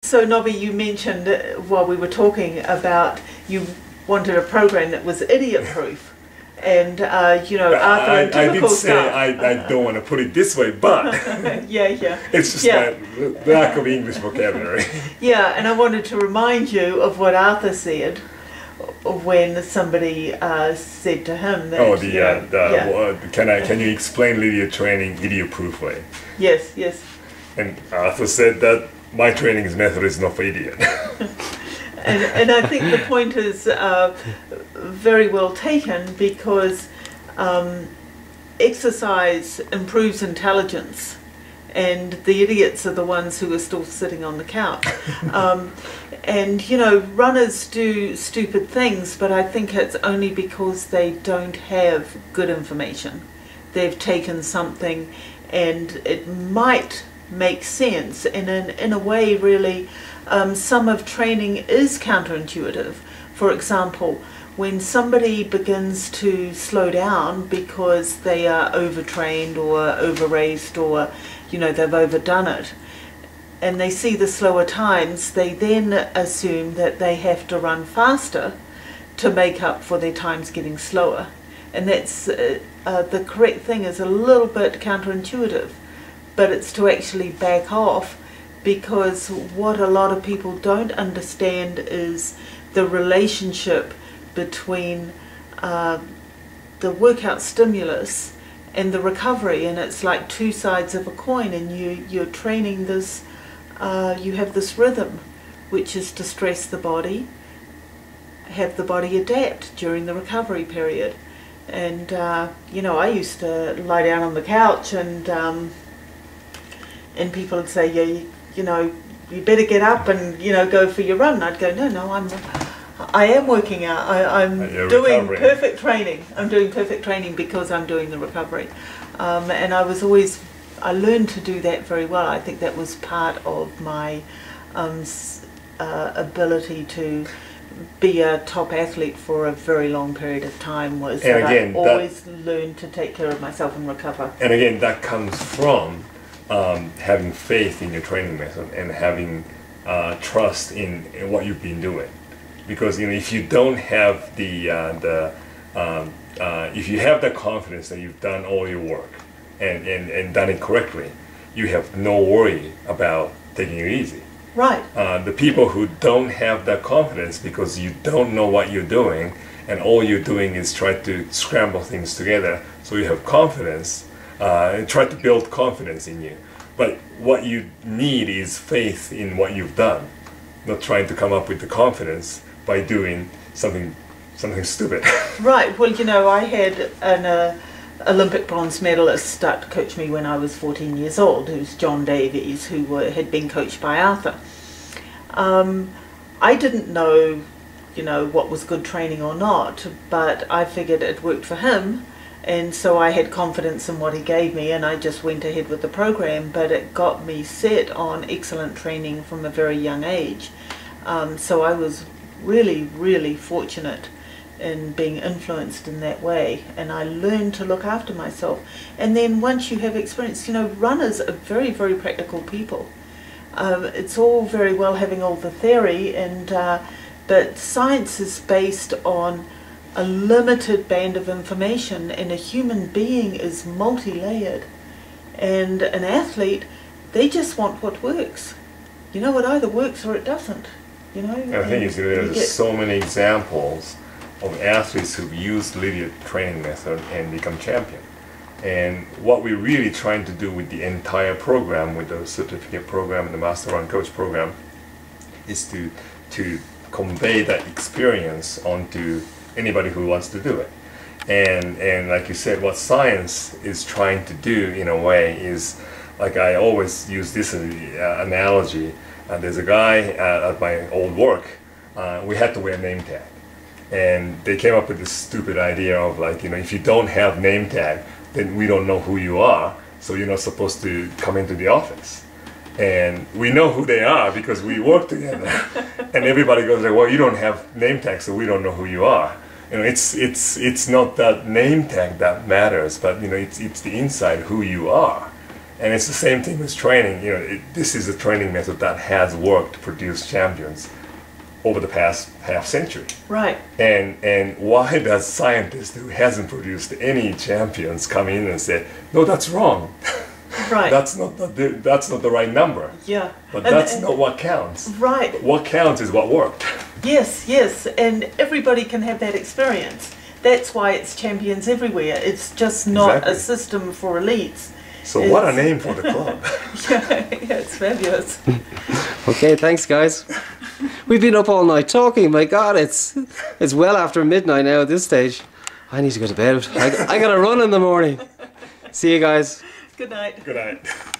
So Nobby, you mentioned while we were talking about you wanted a program that was idiot-proof, and you know, Arthur and typical stuff. I don't want to put it this way, but yeah, it's just that lack of English vocabulary. Yeah, and I wanted to remind you of what Arthur said when somebody said to him that. Oh, can you explain Lydiard training idiot-proofly? Yes, yes. And Arthur said that my training method is not for idiot. And I think the point is very well taken, because exercise improves intelligence, and the idiots are the ones who are still sitting on the couch. And you know, runners do stupid things, but I think it's only because they don't have good information. They've taken something and it might make sense, and in a way really some of training is counterintuitive. For example, when somebody begins to slow down because they are overtrained or overraced, or you know, they've overdone it, and they see the slower times, they then assume that they have to run faster to make up for their times getting slower. And that's the correct thing is a little bit counterintuitive, but it's to actually back off, because what a lot of people don't understand is the relationship between the workout stimulus and the recovery, and it's like two sides of a coin, and you're training this, you have this rhythm, which is to stress the body, have the body adapt during the recovery period. And you know, I used to lie down on the couch, and people would say, yeah, you know, you better get up and, you know, go for your run. I'd go, no, I am working out. I'm doing perfect training. I'm doing perfect training because I'm doing the recovery. And I learned to do that very well. I think that was part of my ability to be a top athlete for a very long period of time, was that I always learned to take care of myself and recover. And again, that comes from having faith in your training method and having trust in what you've been doing. Because you know, if you don't have if you have the confidence that you've done all your work and done it correctly, you have no worry about taking it easy. Right. The people who don't have that confidence because you don't know what you're doing, and all you're doing is try to scramble things together so you have confidence, and try to build confidence in you. But what you need is faith in what you've done, not trying to come up with the confidence by doing something stupid. Right. Well, you know, I had an Olympic bronze medalist start to coach me when I was 14 years old, who's John Davies, who had been coached by Arthur. I didn't know, you know, what was good training or not, but I figured it worked for him, and so I had confidence in what he gave me, and I just went ahead with the program. But it got me set on excellent training from a very young age. So I was really fortunate in being influenced in that way, and I learned to look after myself. And then once you have experience, you know, runners are very practical people. It's all very well having all the theory, and but science is based on a limited band of information, and a human being is multi-layered. And an athlete, they just want what works. You know, it either works or it doesn't. You know. And the thing is, there's so many examples of athletes who've used Lydiard training method and become champion. And what we're really trying to do with the entire program, with the certificate program and the Master Run Coach program, is to convey that experience onto anybody who wants to do it. And like you said, what science is trying to do in a way is, like I always use this analogy. There's a guy at my old work, we had to wear a name tag. And they came up with this stupid idea of, like, you know, if you don't have name tag, then we don't know who you are, so you're not supposed to come into the office. And we know who they are because we work together. And everybody goes like, well, you don't have name tag, so we don't know who you are. You know, it's not that name tag that matters, but you know, it's the inside who you are. And it's the same thing with training. You know, this is a training method that has worked to produce champions over the past half century. Right. And why does scientist who hasn't produced any champions come in and say, no, that's wrong. Right. that's not the right number. Yeah. But that's not what counts. Right. But what counts is what worked. Yes, yes, and everybody can have that experience. That's why it's Champions Everywhere. It's just not Exactly. a system for elites. So what a name for the club. Yeah, it's fabulous. Okay, thanks guys. We've been up all night talking. My God, it's well after midnight now at this stage. I need to go to bed. I gotta run in the morning. See you guys. Good night. Good night.